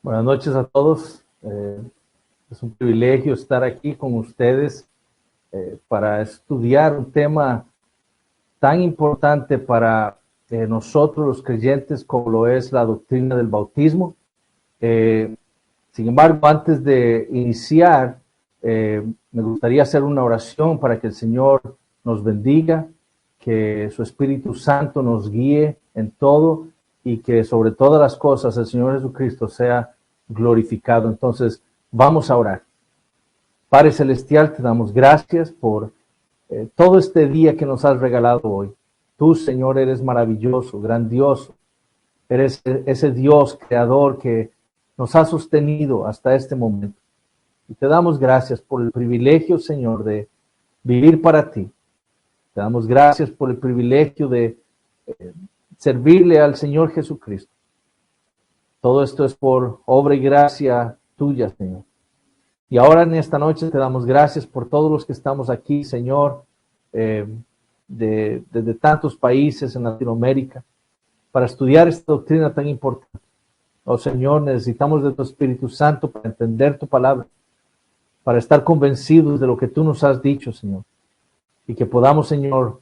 Buenas noches a todos. Es un privilegio estar aquí con ustedes para estudiar un tema tan importante para nosotros los creyentes como lo es la doctrina del bautismo. Sin embargo, antes de iniciar, me gustaría hacer una oración para que el Señor nos bendiga, que su Espíritu Santo nos guíe en todo y que sobre todas las cosas el Señor Jesucristo sea glorificado. Entonces, vamos a orar. Padre Celestial, te damos gracias por todo este día que nos has regalado hoy. Tú, Señor, eres maravilloso, grandioso. Eres ese Dios creador que nos ha sostenido hasta este momento. Y te damos gracias por el privilegio, Señor, de vivir para ti. Te damos gracias por el privilegio de servirle al Señor Jesucristo. Todo esto es por obra y gracia tuya, Señor. Y ahora en esta noche te damos gracias por todos los que estamos aquí, Señor, desde tantos países en Latinoamérica, para estudiar esta doctrina tan importante. Oh Señor, necesitamos de tu Espíritu Santo para entender tu palabra, para estar convencidos de lo que tú nos has dicho, Señor. Y que podamos, Señor,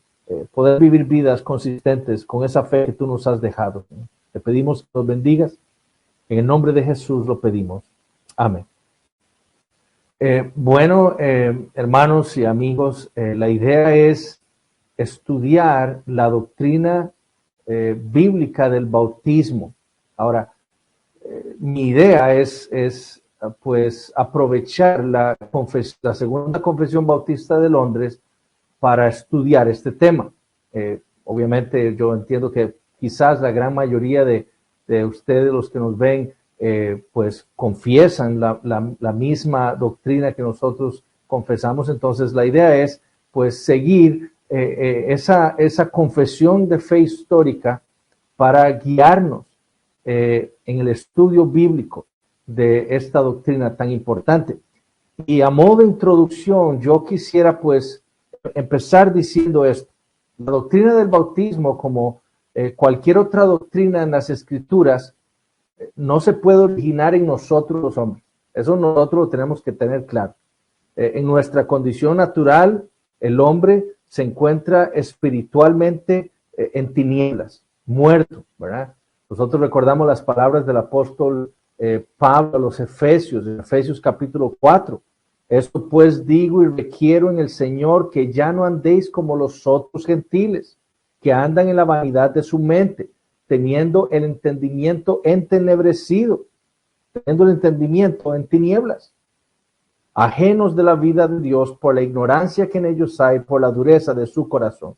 poder vivir vidas consistentes con esa fe que tú nos has dejado, Señor. Te pedimos que nos bendigas. En el nombre de Jesús lo pedimos. Amén. Hermanos y amigos, la idea es estudiar la doctrina bíblica del bautismo. Ahora, mi idea es pues aprovechar la Segunda Confesión Bautista de Londres para estudiar este tema. Obviamente yo entiendo que quizás la gran mayoría de ustedes, los que nos ven, pues confiesan la misma doctrina que nosotros confesamos. Entonces la idea es pues seguir esa confesión de fe histórica para guiarnos en el estudio bíblico de esta doctrina tan importante. Y a modo de introducción, yo quisiera pues empezar diciendo esto. La doctrina del bautismo, como cualquier otra doctrina en las Escrituras, no se puede originar en nosotros los hombres. Eso nosotros lo tenemos que tener claro. En nuestra condición natural, el hombre se encuentra espiritualmente en tinieblas, muerto, ¿verdad? Nosotros recordamos las palabras del apóstol Pablo a los Efesios, en Efesios capítulo 4. Esto pues digo y requiero en el Señor que ya no andéis como los otros gentiles, que andan en la vanidad de su mente, teniendo el entendimiento entenebrecido, teniendo el entendimiento en tinieblas, ajenos de la vida de Dios por la ignorancia que en ellos hay, por la dureza de su corazón.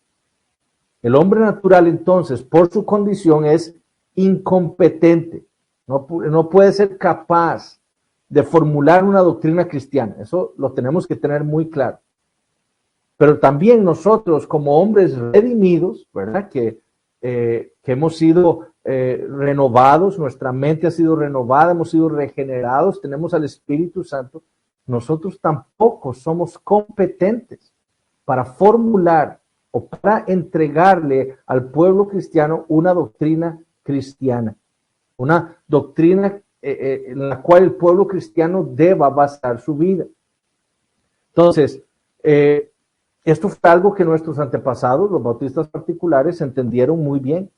El hombre natural, entonces, por su condición, es incompetente, no puede ser capaz de formular una doctrina cristiana. Eso lo tenemos que tener muy claro. Pero también nosotros, como hombres redimidos, ¿verdad? Que hemos sido renovados, nuestra mente ha sido renovada, hemos sido regenerados, tenemos al Espíritu Santo, nosotros tampoco somos competentes para formular o para entregarle al pueblo cristiano una doctrina cristiana, una doctrina en la cual el pueblo cristiano deba basar su vida. Entonces, esto fue algo que nuestros antepasados, los bautistas particulares, entendieron muy bien,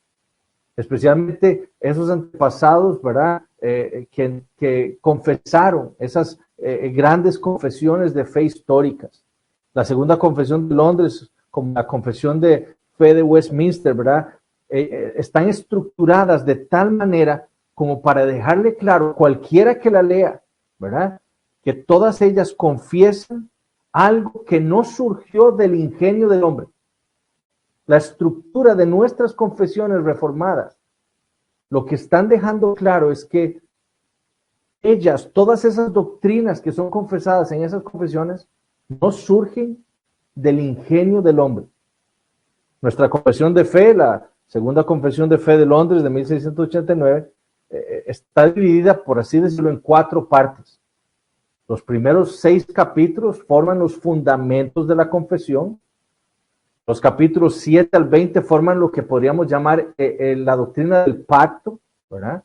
especialmente esos antepasados, ¿verdad? Que confesaron esas grandes confesiones de fe históricas. La Segunda Confesión de Londres, como la Confesión de Fe de Westminster, ¿verdad? Están estructuradas de tal manera como para dejarle claro a cualquiera que la lea, ¿verdad? Que todas ellas confiesan algo que no surgió del ingenio del hombre. La estructura de nuestras confesiones reformadas, lo que están dejando claro es que ellas, todas esas doctrinas que son confesadas en esas confesiones, no surgen del ingenio del hombre. Nuestra confesión de fe, la Segunda Confesión de Fe de Londres de 1689, está dividida, por así decirlo, en 4 partes. Los primeros 6 capítulos forman los fundamentos de la confesión. Los capítulos 7 al 20 forman lo que podríamos llamar la doctrina del pacto, ¿verdad?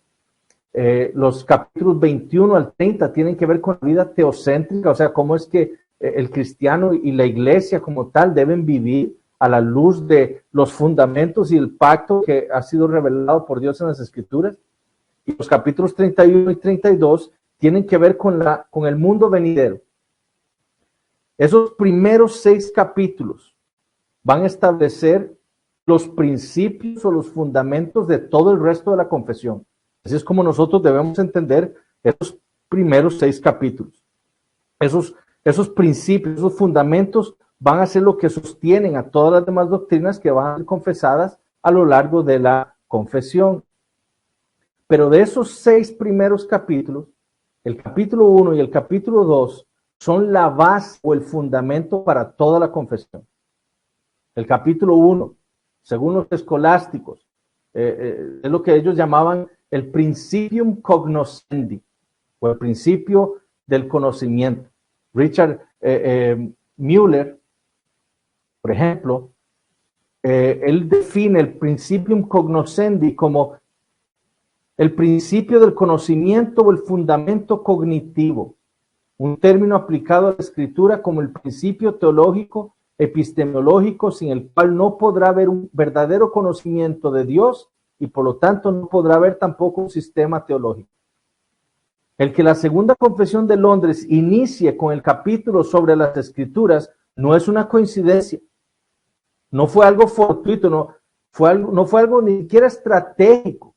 Los capítulos 21 al 30 tienen que ver con la vida teocéntrica, o sea, cómo es que el cristiano y la iglesia como tal deben vivir a la luz de los fundamentos y el pacto que ha sido revelado por Dios en las Escrituras. Y los capítulos 31 y 32 tienen que ver con el mundo venidero. Esos primeros 6 capítulos van a establecer los principios o los fundamentos de todo el resto de la confesión. Así es como nosotros debemos entender esos primeros 6 capítulos. Esos principios, esos fundamentos van a ser lo que sostienen a todas las demás doctrinas que van a ser confesadas a lo largo de la confesión. Pero de esos 6 primeros capítulos, el capítulo 1 y el capítulo 2 son la base o el fundamento para toda la confesión. El capítulo 1, según los escolásticos, es lo que ellos llamaban el principium cognoscendi, o el principio del conocimiento. Richard Müller, por ejemplo, él define el principium cognoscendi como el principio del conocimiento o el fundamento cognitivo, un término aplicado a la escritura como el principio teológico epistemológico sin el cual no podrá haber un verdadero conocimiento de Dios y por lo tanto no podrá haber tampoco un sistema teológico. El que la Segunda Confesión de Londres inicie con el capítulo sobre las Escrituras no es una coincidencia, no fue algo fortuito, no fue algo ni siquiera estratégico.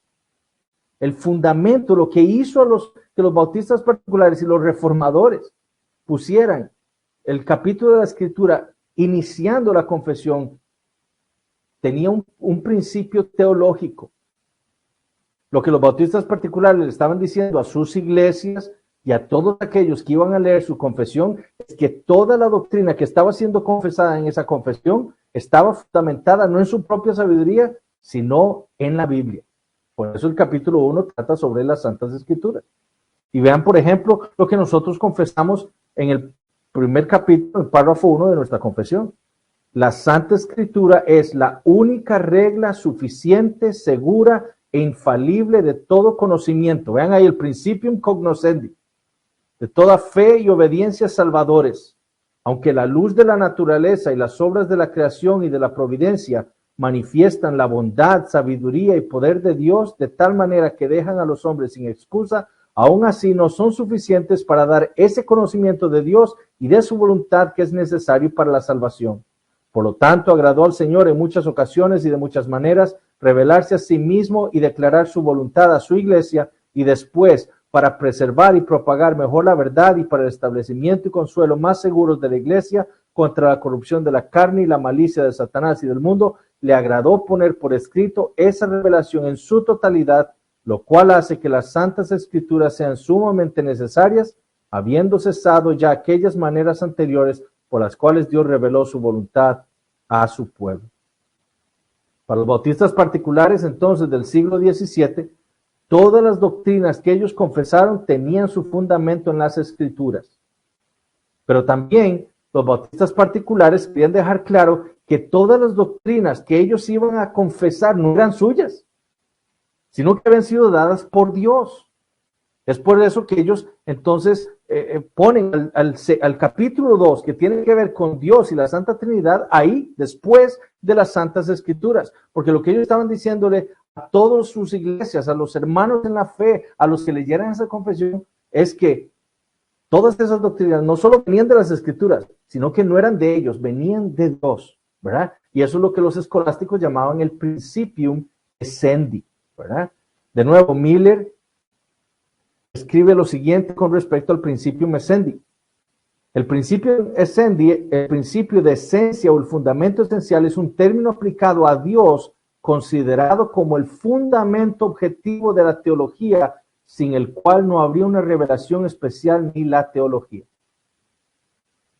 El fundamento, lo que hizo que los bautistas particulares y los reformadores pusieran el capítulo de la Escritura iniciando la confesión, tenía un principio teológico. Lo que los bautistas particulares le estaban diciendo a sus iglesias y a todos aquellos que iban a leer su confesión es que toda la doctrina que estaba siendo confesada en esa confesión estaba fundamentada no en su propia sabiduría, sino en la Biblia. Por eso el capítulo 1 trata sobre las Santas Escrituras. Y vean, por ejemplo, lo que nosotros confesamos en el primer capítulo, el párrafo 1 de nuestra confesión. La Santa Escritura es la única regla suficiente, segura e infalible de todo conocimiento. Vean ahí el principium cognoscendi, de toda fe y obediencia salvadores. Aunque la luz de la naturaleza y las obras de la creación y de la providencia manifiestan la bondad, sabiduría y poder de Dios de tal manera que dejan a los hombres sin excusa, aún así no son suficientes para dar ese conocimiento de Dios y de su voluntad que es necesario para la salvación. Por lo tanto, agradó al Señor en muchas ocasiones y de muchas maneras revelarse a sí mismo y declarar su voluntad a su iglesia, y después, para preservar y propagar mejor la verdad y para el establecimiento y consuelo más seguros de la iglesia contra la corrupción de la carne y la malicia de Satanás y del mundo, le agradó poner por escrito esa revelación en su totalidad, lo cual hace que las Santas Escrituras sean sumamente necesarias, habiendo cesado ya aquellas maneras anteriores por las cuales Dios reveló su voluntad a su pueblo. Para los bautistas particulares entonces del siglo XVII, todas las doctrinas que ellos confesaron tenían su fundamento en las Escrituras. Pero también los bautistas particulares querían dejar claro que todas las doctrinas que ellos iban a confesar no eran suyas, sino que habían sido dadas por Dios. Es por eso que ellos entonces ponen al capítulo 2, que tiene que ver con Dios y la Santa Trinidad, ahí después de las Santas Escrituras, porque lo que ellos estaban diciéndole a todas sus iglesias, a los hermanos en la fe, a los que leyeran esa confesión, es que todas esas doctrinas no solo venían de las Escrituras, sino que no eran de ellos, venían de Dios, ¿verdad? Y eso es lo que los escolásticos llamaban el principium essendi, ¿verdad? De nuevo, Miller escribe lo siguiente con respecto al principium essendi. El principio essendi, el principio de esencia o el fundamento esencial, es un término aplicado a Dios considerado como el fundamento objetivo de la teología, sin el cual no habría una revelación especial ni la teología.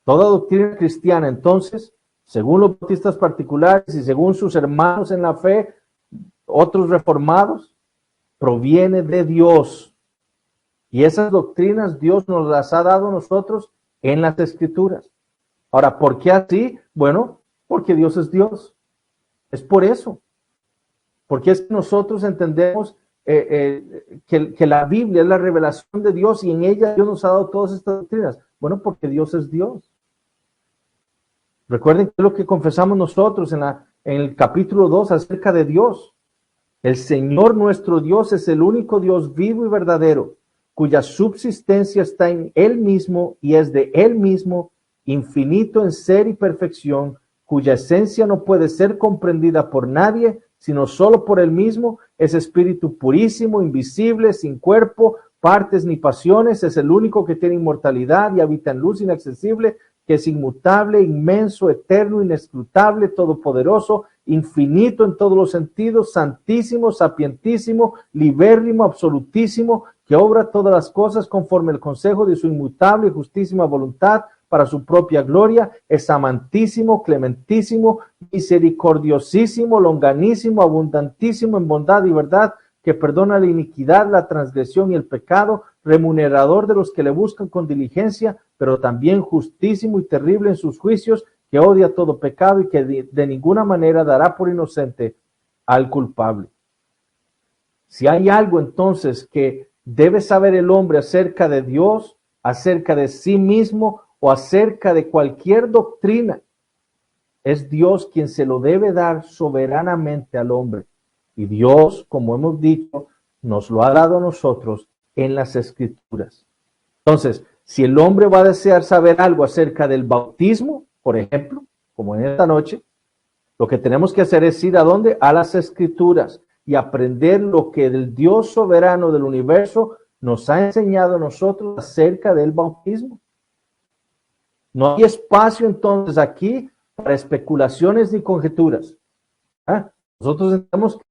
Toda doctrina cristiana, entonces, según los bautistas particulares y según sus hermanos en la fe, otros reformados, proviene de Dios. Y esas doctrinas Dios nos las ha dado a nosotros en las Escrituras. Ahora, ¿por qué así? Bueno, porque Dios es Dios. Es por eso. Porque es que nosotros entendemos que la Biblia es la revelación de Dios y en ella Dios nos ha dado todas estas doctrinas? Bueno, porque Dios es Dios. Recuerden que es lo que confesamos nosotros en el capítulo 2 acerca de Dios. El Señor nuestro Dios es el único Dios vivo y verdadero, cuya subsistencia está en Él mismo y es de Él mismo, infinito en ser y perfección, cuya esencia no puede ser comprendida por nadie, sino solo por Él mismo. Es espíritu purísimo, invisible, sin cuerpo, partes ni pasiones. Es el único que tiene inmortalidad y habita en luz inaccesible, que es inmutable, inmenso, eterno, inescrutable, todopoderoso, infinito en todos los sentidos, santísimo, sapientísimo, libérrimo, absolutísimo, que obra todas las cosas conforme el consejo de su inmutable y justísima voluntad, para su propia gloria. Es amantísimo, clementísimo, misericordiosísimo, longanísimo, abundantísimo en bondad y verdad, que perdona la iniquidad, la transgresión y el pecado, remunerador de los que le buscan con diligencia, pero también justísimo y terrible en sus juicios, que odia todo pecado y que de ninguna manera dará por inocente al culpable. Si hay algo entonces que debe saber el hombre acerca de Dios, acerca de sí mismo o acerca de cualquier doctrina, es Dios quien se lo debe dar soberanamente al hombre. Y Dios, como hemos dicho, nos lo ha dado a nosotros en las Escrituras. Entonces, si el hombre va a desear saber algo acerca del bautismo, por ejemplo, como en esta noche, lo que tenemos que hacer es ir ¿a dónde? A las Escrituras y aprender lo que el Dios soberano del universo nos ha enseñado a nosotros acerca del bautismo. No hay espacio entonces aquí para especulaciones ni conjeturas. Nosotros entendemos que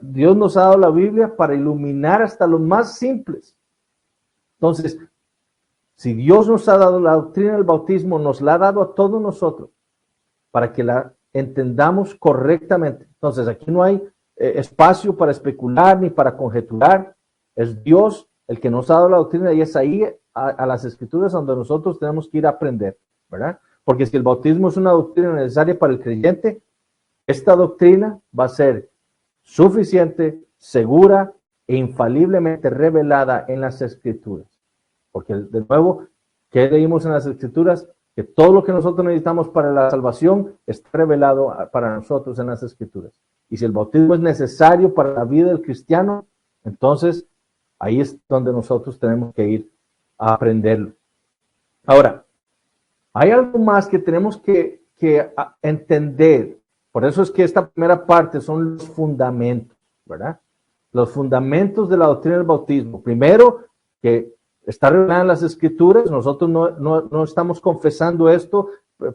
Dios nos ha dado la Biblia para iluminar hasta los más simples. Entonces, si Dios nos ha dado la doctrina del bautismo, nos la ha dado a todos nosotros para que la entendamos correctamente. Entonces, aquí no hay espacio para especular ni para conjeturar. Es Dios el que nos ha dado la doctrina y es ahí a las Escrituras donde nosotros tenemos que ir a aprender, ¿verdad? Porque si el bautismo es una doctrina necesaria para el creyente, esta doctrina va a ser suficiente, segura e infaliblemente revelada en las Escrituras. Porque de nuevo, ¿qué leímos en las Escrituras? Que todo lo que nosotros necesitamos para la salvación está revelado para nosotros en las Escrituras. Y si el bautismo es necesario para la vida del cristiano, entonces ahí es donde nosotros tenemos que ir a aprenderlo. Ahora, hay algo más que tenemos que entender. Por eso es que esta primera parte son los fundamentos, ¿verdad? Los fundamentos de la doctrina del bautismo. Primero, que está revelada en las Escrituras. Nosotros no estamos confesando esto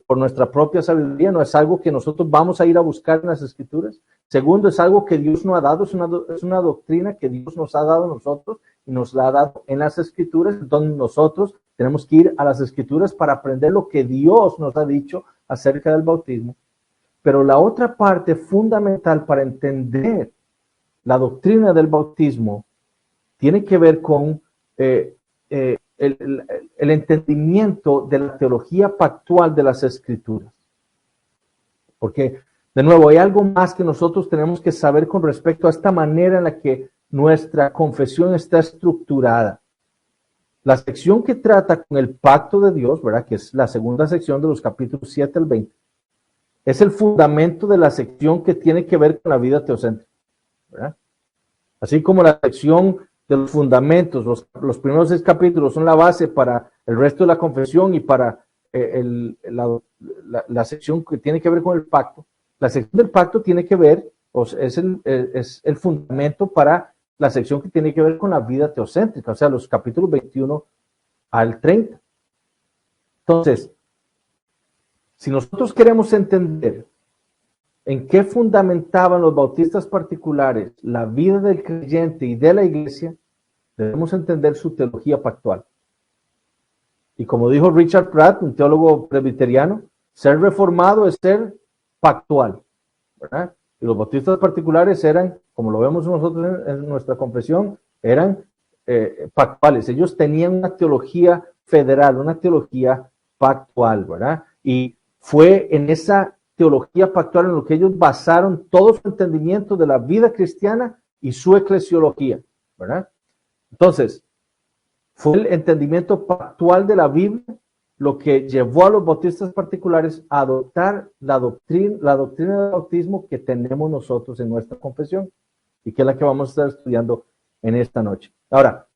por nuestra propia sabiduría, no es algo que nosotros vamos a ir a buscar en las Escrituras. Segundo, es algo que Dios nos ha dado, es una doctrina que Dios nos ha dado a nosotros y nos la ha dado en las Escrituras. Entonces nosotros tenemos que ir a las Escrituras para aprender lo que Dios nos ha dicho acerca del bautismo. Pero la otra parte fundamental para entender la doctrina del bautismo tiene que ver con el entendimiento de la teología pactual de las Escrituras. Porque, de nuevo, hay algo más que nosotros tenemos que saber con respecto a esta manera en la que nuestra confesión está estructurada. La sección que trata con el pacto de Dios, ¿verdad? Que es la segunda sección de los capítulos 7 al 20, es el fundamento de la sección que tiene que ver con la vida teocéntrica, ¿verdad? Así como la sección de los fundamentos, los primeros 6 capítulos son la base para el resto de la confesión y para la sección que tiene que ver con el pacto. La sección del pacto tiene que ver, es el fundamento para la sección que tiene que ver con la vida teocéntrica, o sea, los capítulos 21 al 30. Entonces, si nosotros queremos entender en qué fundamentaban los bautistas particulares la vida del creyente y de la iglesia, debemos entender su teología pactual. Y como dijo Richard Pratt, un teólogo presbiteriano, ser reformado es ser pactual, ¿verdad? Y los bautistas particulares eran, como lo vemos nosotros en nuestra confesión, eran pactuales. Ellos tenían una teología federal, una teología pactual, ¿verdad? Y fue en esa teología pactual en lo que ellos basaron todo su entendimiento de la vida cristiana y su eclesiología, ¿verdad? Entonces, fue el entendimiento pactual de la Biblia lo que llevó a los bautistas particulares a adoptar la doctrina del bautismo que tenemos nosotros en nuestra confesión y que es la que vamos a estar estudiando en esta noche. Ahora,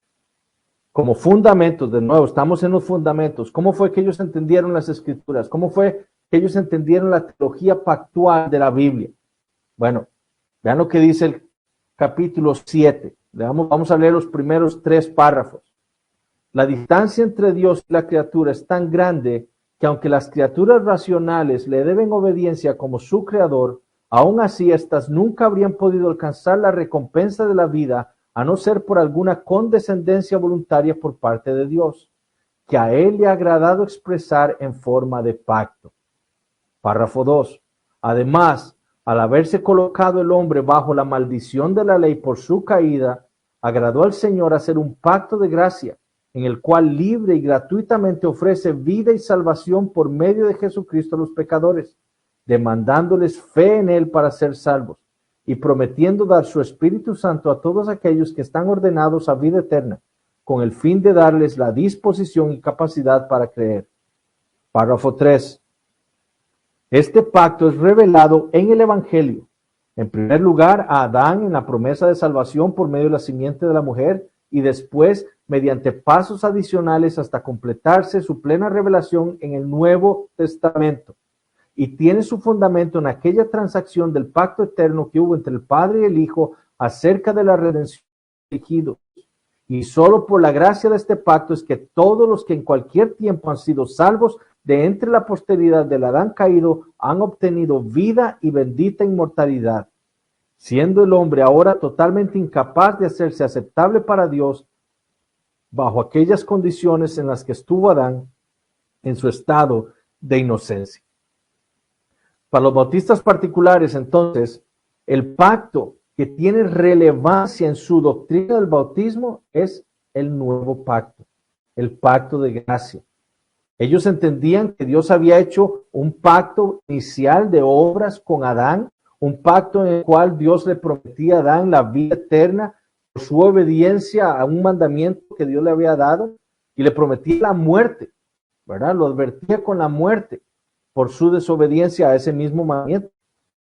como fundamentos, de nuevo, estamos en los fundamentos. ¿Cómo fue que ellos entendieron las Escrituras? ¿Cómo fue que ellos entendieron la teología pactual de la Biblia? Bueno, vean lo que dice el capítulo 7. Vamos a leer los primeros 3 párrafos. La distancia entre Dios y la criatura es tan grande que aunque las criaturas racionales le deben obediencia como su creador, aún así éstas nunca habrían podido alcanzar la recompensa de la vida a no ser por alguna condescendencia voluntaria por parte de Dios, que a él le ha agradado expresar en forma de pacto. Párrafo 2. Además, al haberse colocado el hombre bajo la maldición de la ley por su caída, agradó al Señor hacer un pacto de gracia, en el cual libre y gratuitamente ofrece vida y salvación por medio de Jesucristo a los pecadores, demandándoles fe en él para ser salvos, y prometiendo dar su Espíritu Santo a todos aquellos que están ordenados a vida eterna, con el fin de darles la disposición y capacidad para creer. Párrafo 3. Este pacto es revelado en el Evangelio, en primer lugar a Adán en la promesa de salvación por medio de la simiente de la mujer, y después mediante pasos adicionales hasta completarse su plena revelación en el Nuevo Testamento. Y tiene su fundamento en aquella transacción del pacto eterno que hubo entre el Padre y el Hijo acerca de la redención de los elegidos. Y solo por la gracia de este pacto es que todos los que en cualquier tiempo han sido salvos de entre la posteridad del Adán caído han obtenido vida y bendita inmortalidad, siendo el hombre ahora totalmente incapaz de hacerse aceptable para Dios bajo aquellas condiciones en las que estuvo Adán en su estado de inocencia. Para los bautistas particulares, entonces, el pacto que tiene relevancia en su doctrina del bautismo es el nuevo pacto, el pacto de gracia. Ellos entendían que Dios había hecho un pacto inicial de obras con Adán, un pacto en el cual Dios le prometía a Adán la vida eterna por su obediencia a un mandamiento que Dios le había dado, y le prometía la muerte, ¿verdad? Lo advertía con la muerte por su desobediencia a ese mismo mandamiento.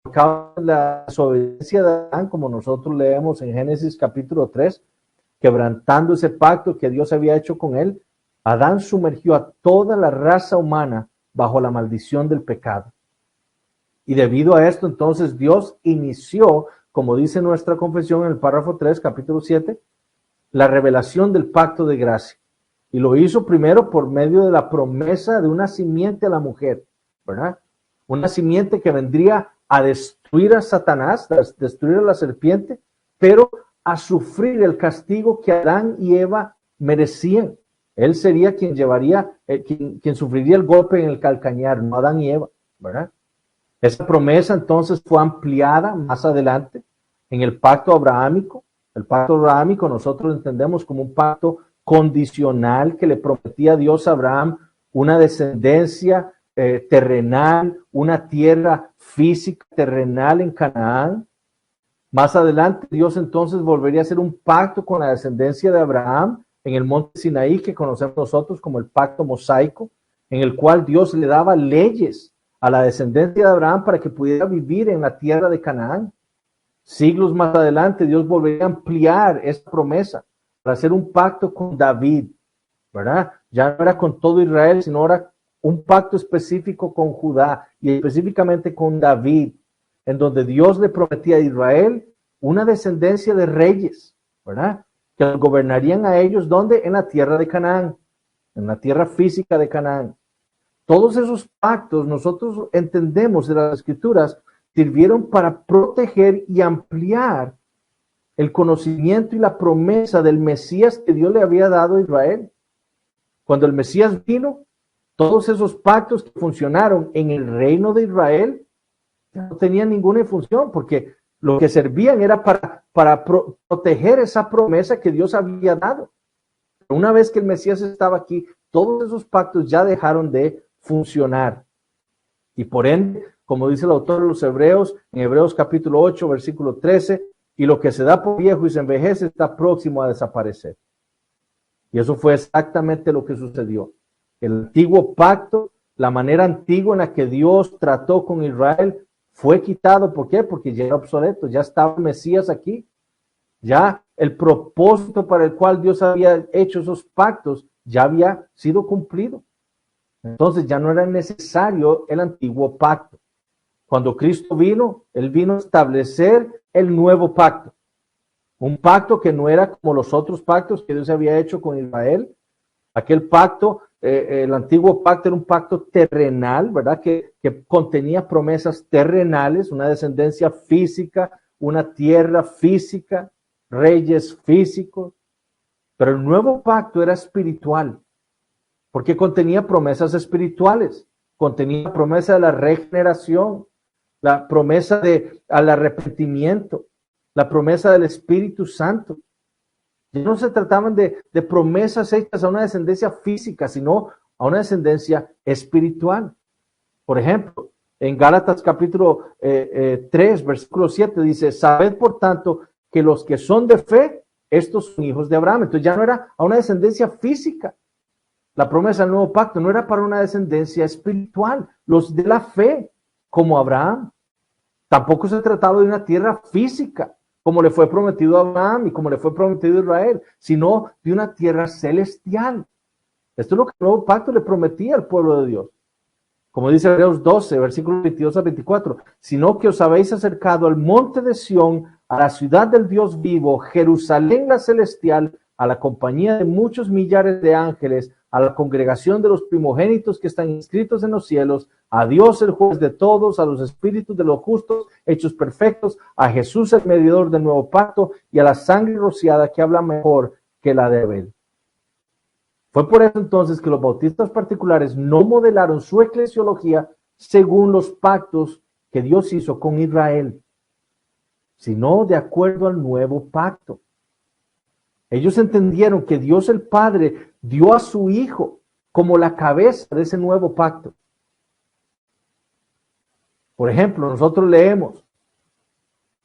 Por causa de la desobediencia de Adán, como nosotros leemos en Génesis capítulo 3, quebrantando ese pacto que Dios había hecho con él, Adán sumergió a toda la raza humana bajo la maldición del pecado. Y debido a esto, entonces, Dios inició, como dice nuestra confesión en el párrafo 3, capítulo 7, la revelación del pacto de gracia. Y lo hizo primero por medio de la promesa de una simiente a la mujer, ¿verdad? Una simiente que vendría a destruir a Satanás, a destruir a la serpiente, pero a sufrir el castigo que Adán y Eva merecían. Él sería quien llevaría, quien sufriría el golpe en el calcañar, no Adán y Eva, ¿verdad? Esa promesa entonces fue ampliada más adelante en el pacto abrahámico. El pacto abrahámico nosotros entendemos como un pacto condicional que le prometía a Dios a Abraham una descendencia terrenal, una tierra física terrenal en Canaán. Más adelante Dios entonces volvería a hacer un pacto con la descendencia de Abraham en el monte Sinaí, que conocemos nosotros como el pacto mosaico, en el cual Dios le daba leyes a la descendencia de Abraham para que pudiera vivir en la tierra de Canaán. Siglos más adelante Dios volvería a ampliar esta promesa para hacer un pacto con David, ¿verdad? Ya no era con todo Israel, sino ahora un pacto específico con Judá y específicamente con David, en donde Dios le prometía a Israel una descendencia de reyes, ¿verdad? Que los gobernarían a ellos, ¿dónde? En la tierra de Canaán, en la tierra física de Canaán. Todos esos pactos, nosotros entendemos de las Escrituras, sirvieron para proteger y ampliar el conocimiento y la promesa del Mesías que Dios le había dado a Israel. Cuando el Mesías vino, todos esos pactos que funcionaron en el reino de Israel no tenían ninguna función, porque lo que servían era para proteger esa promesa que Dios había dado. Pero una vez que el Mesías estaba aquí, todos esos pactos ya dejaron de funcionar. Y por ende, como dice el autor de los Hebreos, en Hebreos capítulo 8, versículo 13, y lo que se da por viejo y se envejece está próximo a desaparecer. Y eso fue exactamente lo que sucedió. El antiguo pacto, la manera antigua en la que Dios trató con Israel, fue quitado. ¿Por qué? Porque ya era obsoleto, ya estaba el Mesías aquí. Ya el propósito para el cual Dios había hecho esos pactos ya había sido cumplido. Entonces ya no era necesario el antiguo pacto. Cuando Cristo vino, Él vino a establecer el nuevo pacto. Un pacto que no era como los otros pactos que Dios había hecho con Israel. Aquel pacto, el antiguo pacto era un pacto terrenal, ¿verdad? Que contenía promesas terrenales, una descendencia física, una tierra física, reyes físicos. Pero el nuevo pacto era espiritual, porque contenía promesas espirituales, contenía la promesa de la regeneración, la promesa al arrepentimiento, la promesa del Espíritu Santo. Ya no se trataban de promesas hechas a una descendencia física, sino a una descendencia espiritual. Por ejemplo, en Gálatas capítulo 3, versículo 7 dice, sabed por tanto que los que son de fe, estos son hijos de Abraham. Entonces ya no era a una descendencia física. La promesa del nuevo pacto no era para una descendencia espiritual, los de la fe, como Abraham. Tampoco se trataba de una tierra física, como le fue prometido a Abraham y como le fue prometido a Israel, sino de una tierra celestial. Esto es lo que el nuevo pacto le prometía al pueblo de Dios. Como dice Hebreos 12, versículos 22 a 24, sino que os habéis acercado al monte de Sión, a la ciudad del Dios vivo, Jerusalén la celestial, a la compañía de muchos millares de ángeles, a la congregación de los primogénitos que están inscritos en los cielos, a Dios el juez de todos, a los espíritus de los justos hechos perfectos, a Jesús el mediador del nuevo pacto y a la sangre rociada que habla mejor que la de Abel. Fue por eso entonces que los bautistas particulares no modelaron su eclesiología según los pactos que Dios hizo con Israel, sino de acuerdo al nuevo pacto. Ellos entendieron que Dios el Padre dio a su Hijo como la cabeza de ese nuevo pacto. Por ejemplo, nosotros leemos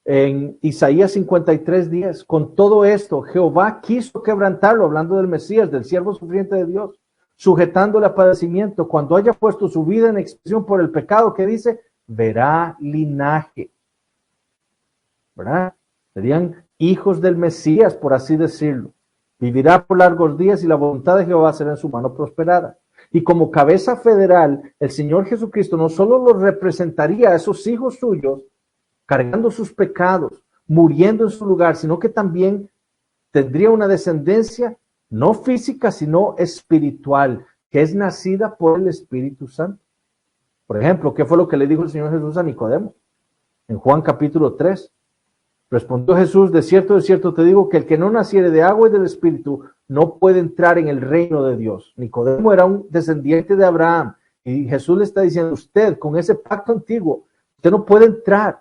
en Isaías 53:10, con todo esto Jehová quiso quebrantarlo, hablando del Mesías, del siervo sufriente de Dios, sujetándole a padecimiento, cuando haya puesto su vida en expiación por el pecado, que dice, verá linaje, ¿verdad? Serían hijos del Mesías, por así decirlo. Vivirá por largos días y la voluntad de Jehová será en su mano prosperada. Y como cabeza federal, el Señor Jesucristo no solo los representaría a esos hijos suyos, cargando sus pecados, muriendo en su lugar, sino que también tendría una descendencia no física, sino espiritual, que es nacida por el Espíritu Santo. Por ejemplo, ¿qué fue lo que le dijo el Señor Jesús a Nicodemo? En Juan capítulo 3. Respondió Jesús, de cierto te digo que el que no naciere de agua y del Espíritu no puede entrar en el reino de Dios. Nicodemo era un descendiente de Abraham y Jesús le está diciendo, usted con ese pacto antiguo, usted no puede entrar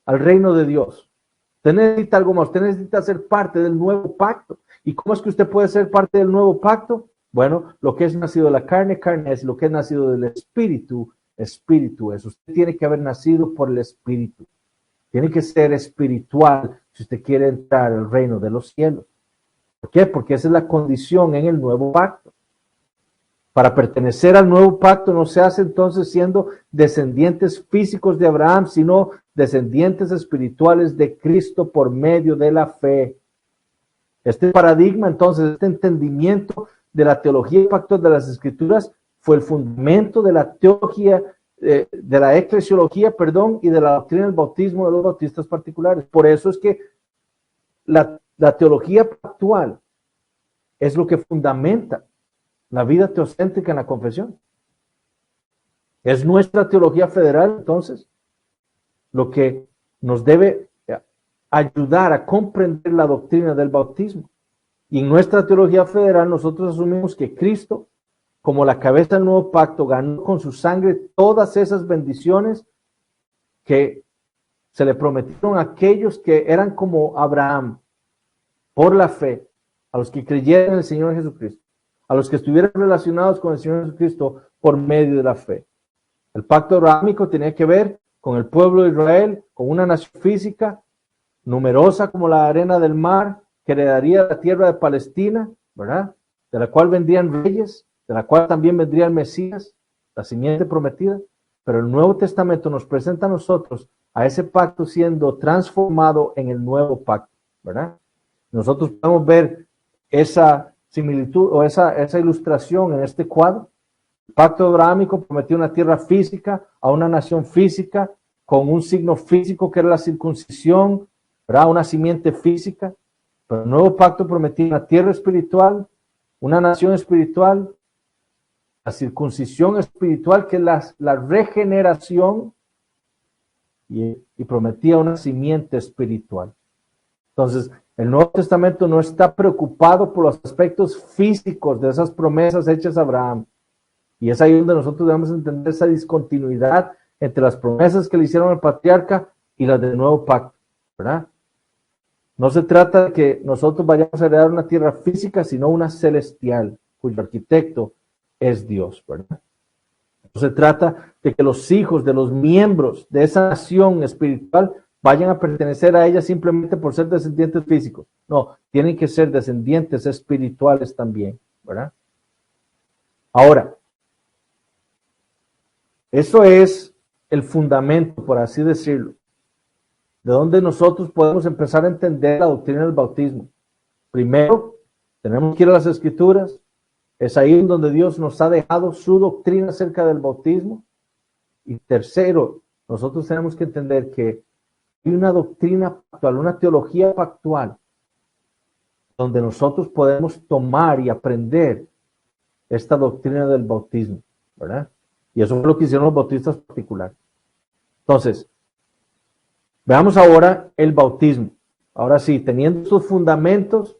al reino de Dios. Usted necesita algo más, usted necesita ser parte del nuevo pacto. ¿Y cómo es que usted puede ser parte del nuevo pacto? Bueno, lo que es nacido de la carne, carne es, lo que es nacido del Espíritu, Espíritu es. Usted tiene que haber nacido por el Espíritu. Tiene que ser espiritual si usted quiere entrar al reino de los cielos. ¿Por qué? Porque esa es la condición en el nuevo pacto. Para pertenecer al nuevo pacto no se hace entonces siendo descendientes físicos de Abraham, sino descendientes espirituales de Cristo por medio de la fe. Este paradigma, entonces, este entendimiento de la teología y pactos de las Escrituras fue el fundamento de la teología, de la eclesiología, y de la doctrina del bautismo de los bautistas particulares. Por eso es que la teología pactual es lo que fundamenta la vida teocéntrica en la confesión. Es nuestra teología federal, entonces, lo que nos debe ayudar a comprender la doctrina del bautismo. Y en nuestra teología federal nosotros asumimos que Cristo, como la cabeza del nuevo pacto, ganó con su sangre todas esas bendiciones que se le prometieron a aquellos que eran como Abraham, por la fe, a los que creyeran en el Señor Jesucristo, a los que estuvieran relacionados con el Señor Jesucristo por medio de la fe. El pacto abrahámico tenía que ver con el pueblo de Israel, con una nación física, numerosa como la arena del mar, que heredaría la tierra de Palestina, ¿verdad? De la cual vendrían reyes, de la cual también vendría el Mesías, la simiente prometida. Pero el Nuevo Testamento nos presenta a nosotros a ese pacto siendo transformado en el nuevo pacto, ¿verdad? Nosotros podemos ver esa similitud o esa ilustración en este cuadro. El pacto abrahámico prometió una tierra física a una nación física con un signo físico que era la circuncisión, ¿verdad? Una simiente física. Pero el nuevo pacto prometía una tierra espiritual, una nación espiritual, la circuncisión espiritual, que es la regeneración, y prometía una simiente espiritual. Entonces, el Nuevo Testamento no está preocupado por los aspectos físicos de esas promesas hechas a Abraham. Y es ahí donde nosotros debemos entender esa discontinuidad entre las promesas que le hicieron al patriarca y las del nuevo pacto, ¿verdad? No se trata de que nosotros vayamos a heredar una tierra física, sino una celestial, cuyo arquitecto es Dios, ¿verdad? No se trata de que los hijos de los miembros de esa nación espiritual vayan a pertenecer a ella simplemente por ser descendientes físicos. No, tienen que ser descendientes espirituales también, ¿verdad? Ahora, eso es el fundamento, por así decirlo, de donde nosotros podemos empezar a entender la doctrina del bautismo. Primero, tenemos que ir a las Escrituras. Es ahí donde Dios nos ha dejado su doctrina acerca del bautismo. Y tercero, nosotros tenemos que entender que hay una doctrina pactual, una teología pactual, donde nosotros podemos tomar y aprender esta doctrina del bautismo, ¿verdad? Y eso es lo que hicieron los bautistas particulares. Entonces, veamos ahora el bautismo. Ahora sí, teniendo estos fundamentos,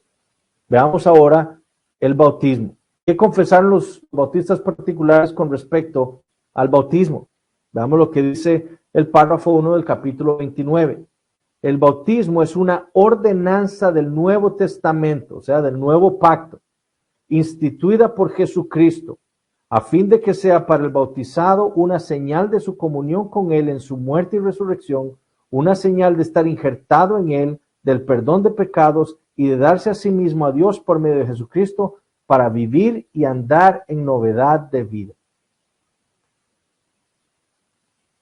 veamos ahora el bautismo. ¿Qué confesaron los bautistas particulares con respecto al bautismo? Veamos lo que dice el párrafo 1 del capítulo 29. El bautismo es una ordenanza del Nuevo Testamento, o sea, del nuevo pacto, instituida por Jesucristo, a fin de que sea para el bautizado una señal de su comunión con Él en su muerte y resurrección, una señal de estar injertado en Él, del perdón de pecados y de darse a sí mismo a Dios por medio de Jesucristo para vivir y andar en novedad de vida.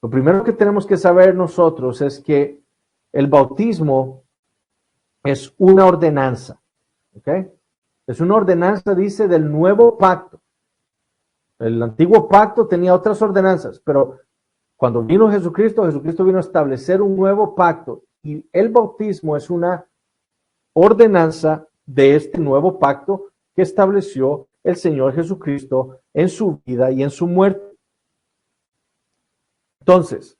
Lo primero que tenemos que saber nosotros es que el bautismo es una ordenanza, ¿ok? Es una ordenanza, dice, del nuevo pacto. El antiguo pacto tenía otras ordenanzas, pero cuando vino Jesucristo, Jesucristo vino a establecer un nuevo pacto y el bautismo es una ordenanza de este nuevo pacto que estableció el Señor Jesucristo en su vida y en su muerte. Entonces,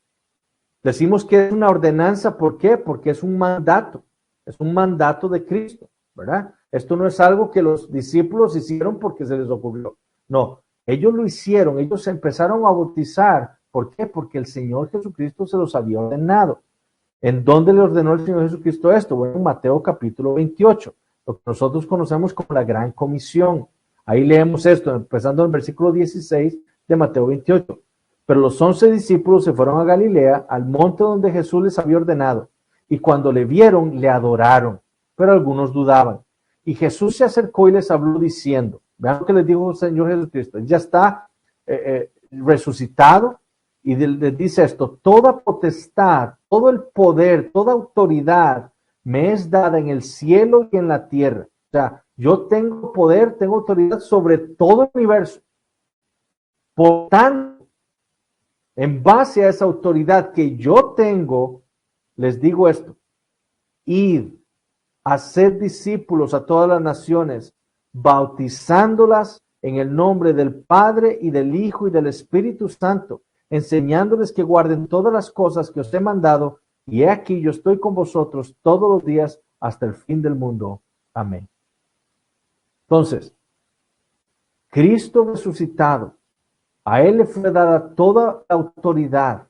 decimos que es una ordenanza, ¿por qué? Porque es un mandato de Cristo, ¿verdad? Esto no es algo que los discípulos hicieron porque se les ocurrió. No, ellos lo hicieron, ellos se empezaron a bautizar. ¿Por qué? Porque el Señor Jesucristo se los había ordenado. ¿En dónde le ordenó el Señor Jesucristo esto? Bueno, en Mateo capítulo 28, lo que nosotros conocemos como la Gran Comisión. Ahí leemos esto, empezando en el versículo 16 de Mateo 28. Pero los 11 discípulos se fueron a Galilea, al monte donde Jesús les había ordenado. Y cuando le vieron, le adoraron, pero algunos dudaban. Y Jesús se acercó y les habló diciendo, vean lo que les dijo el Señor Jesucristo, ya está resucitado, y les dice esto, toda potestad, todo el poder, toda autoridad me es dada en el cielo y en la tierra. O sea, yo tengo poder, tengo autoridad sobre todo el universo. Por tanto, en base a esa autoridad que yo tengo, les digo esto, id, hacer discípulos a todas las naciones, bautizándolas en el nombre del Padre y del Hijo y del Espíritu Santo, enseñándoles que guarden todas las cosas que os he mandado, y he aquí yo estoy con vosotros todos los días hasta el fin del mundo. Amén. Entonces, Cristo resucitado, a Él le fue dada toda la autoridad,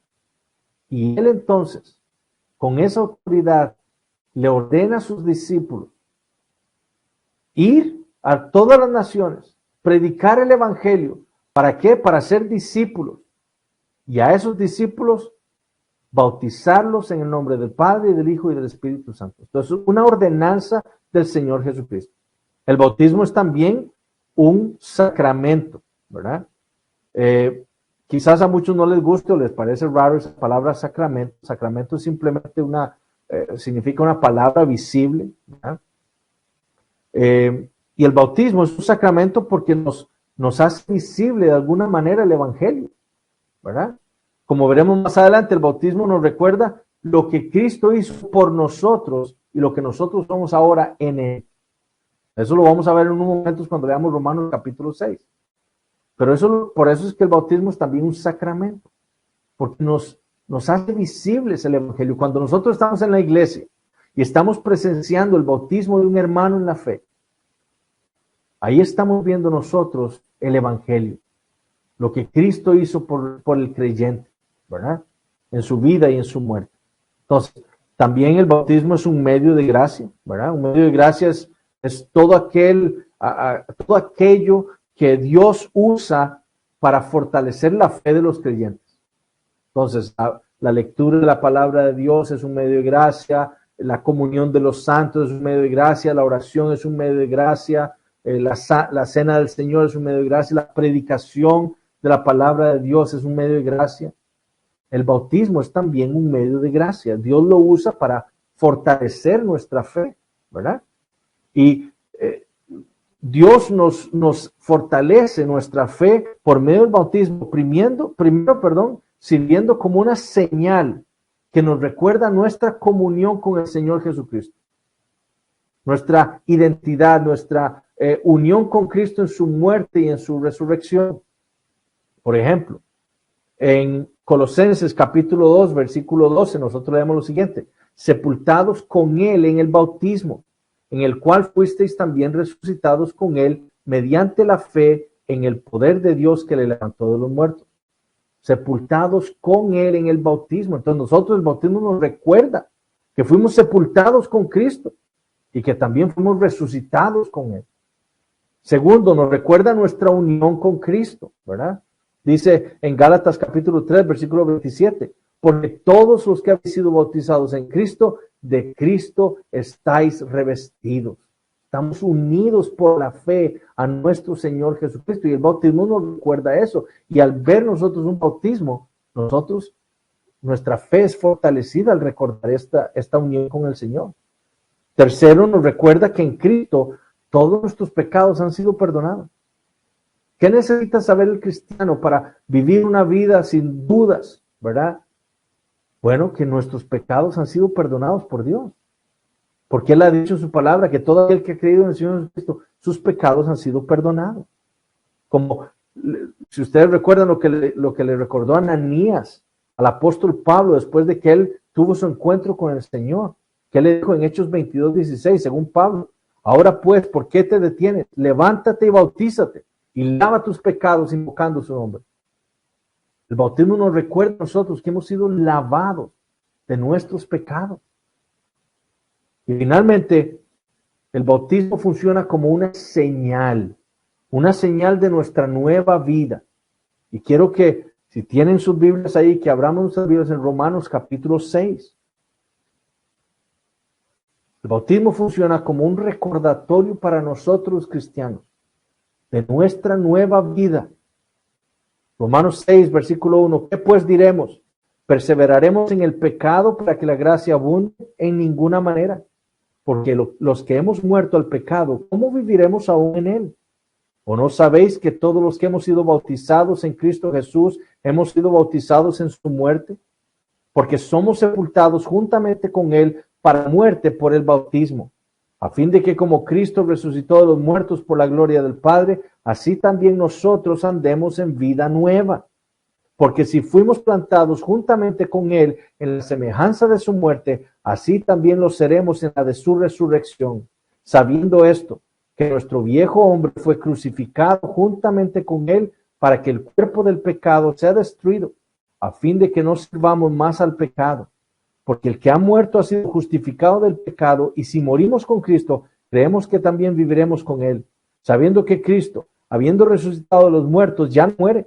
y Él entonces, con esa autoridad, le ordena a sus discípulos ir a todas las naciones, predicar el evangelio. ¿Para qué? Para ser discípulos. Y a esos discípulos bautizarlos en el nombre del Padre, y del Hijo y del Espíritu Santo. Entonces, una ordenanza del Señor Jesucristo. El bautismo es también un sacramento, ¿verdad? Quizás a muchos no les guste o les parece raro esa palabra sacramento. Sacramento es simplemente significa una palabra visible, ¿verdad? Y el bautismo es un sacramento porque nos hace visible de alguna manera el Evangelio, ¿verdad? Como veremos más adelante, el bautismo nos recuerda lo que Cristo hizo por nosotros y lo que nosotros somos ahora en Él. Eso lo vamos a ver en unos momentos cuando leamos Romanos capítulo 6. Pero por eso es que el bautismo es también un sacramento, porque nos hace visibles el Evangelio. Cuando nosotros estamos en la iglesia y estamos presenciando el bautismo de un hermano en la fe, ahí estamos viendo nosotros el Evangelio, lo que Cristo hizo por el creyente, ¿verdad? En su vida y en su muerte. Entonces, también el bautismo es un medio de gracia, ¿verdad? Un medio de gracia es todo aquello que Dios usa para fortalecer la fe de los creyentes. Entonces, la lectura de la palabra de Dios es un medio de gracia, la comunión de los santos es un medio de gracia, la oración es un medio de gracia, la cena del Señor es un medio de gracia, la predicación de la palabra de Dios es un medio de gracia. El bautismo es también un medio de gracia. Dios lo usa para fortalecer nuestra fe, ¿verdad? Y Dios nos fortalece nuestra fe por medio del bautismo, primero, sirviendo como una señal que nos recuerda nuestra comunión con el Señor Jesucristo. Nuestra identidad, nuestra unión con Cristo en su muerte y en su resurrección. Por ejemplo, en Colosenses capítulo 2, versículo 12, nosotros leemos lo siguiente: sepultados con Él en el bautismo, en el cual fuisteis también resucitados con Él mediante la fe en el poder de Dios que le levantó de los muertos. Sepultados con Él en el bautismo. Entonces nosotros, el bautismo nos recuerda que fuimos sepultados con Cristo y que también fuimos resucitados con Él. Segundo, nos recuerda nuestra unión con Cristo, ¿verdad? Dice en Gálatas capítulo 3, versículo 27, porque todos los que habéis sido bautizados en Cristo, de Cristo estáis revestidos. Estamos unidos por la fe a nuestro Señor Jesucristo, y el bautismo nos recuerda eso. Y al ver nosotros un bautismo, nuestra fe es fortalecida al recordar esta unión con el Señor. Tercero, nos recuerda que en Cristo todos nuestros pecados han sido perdonados. ¿Qué necesita saber el cristiano para vivir una vida sin dudas, verdad? Bueno, que nuestros pecados han sido perdonados por Dios. Porque Él ha dicho en su palabra que todo aquel que ha creído en el Señor Jesucristo, sus pecados han sido perdonados. Como si ustedes recuerdan lo que le recordó a Ananías, al apóstol Pablo, después de que él tuvo su encuentro con el Señor, que le dijo en Hechos 22:16, según Pablo: ahora pues, ¿por qué te detienes? Levántate y bautízate, y lava tus pecados invocando su nombre. El bautismo nos recuerda a nosotros que hemos sido lavados de nuestros pecados. Y finalmente, el bautismo funciona como una señal de nuestra nueva vida. Y quiero que, si tienen sus Biblias ahí, que abramos nuestras Biblias en Romanos capítulo 6. El bautismo funciona como un recordatorio para nosotros cristianos de nuestra nueva vida. Romanos 6, versículo 1. ¿Qué pues diremos? ¿Perseveraremos en el pecado para que la gracia abunde? En ninguna manera. Porque los que hemos muerto al pecado, ¿cómo viviremos aún en él? ¿O no sabéis que todos los que hemos sido bautizados en Cristo Jesús, hemos sido bautizados en su muerte? Porque somos sepultados juntamente con él para muerte por el bautismo, a fin de que como Cristo resucitó de los muertos por la gloria del Padre, así también nosotros andemos en vida nueva. Porque si fuimos plantados juntamente con Él en la semejanza de su muerte, así también lo seremos en la de su resurrección. Sabiendo esto, que nuestro viejo hombre fue crucificado juntamente con Él para que el cuerpo del pecado sea destruido, a fin de que no sirvamos más al pecado. Porque el que ha muerto ha sido justificado del pecado, y si morimos con Cristo, creemos que también viviremos con Él, sabiendo que Cristo, habiendo resucitado de los muertos, ya no muere.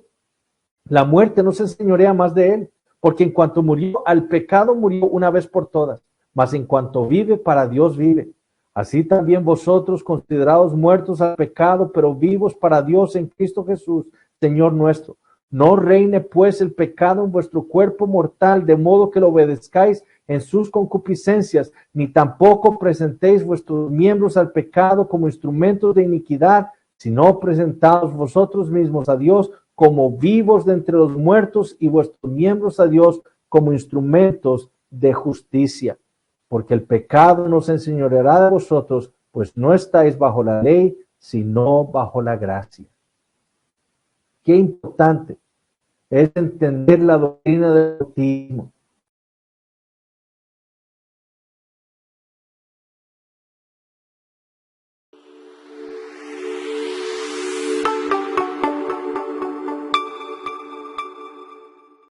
La muerte no se enseñorea más de Él, Porque en cuanto murió, al pecado murió una vez por todas, mas en cuanto vive, para Dios vive. Así también vosotros, considerados muertos al pecado, pero vivos para Dios en Cristo Jesús, Señor nuestro. No reine pues el pecado en vuestro cuerpo mortal, de modo que lo obedezcáis en sus concupiscencias, ni tampoco presentéis vuestros miembros al pecado como instrumentos de iniquidad, sino presentaos vosotros mismos a Dios como vivos de entre los muertos y vuestros miembros a Dios como instrumentos de justicia. Porque el pecado no se enseñoreará de vosotros, pues no estáis bajo la ley, sino bajo la gracia. Qué importante es entender la doctrina del bautismo.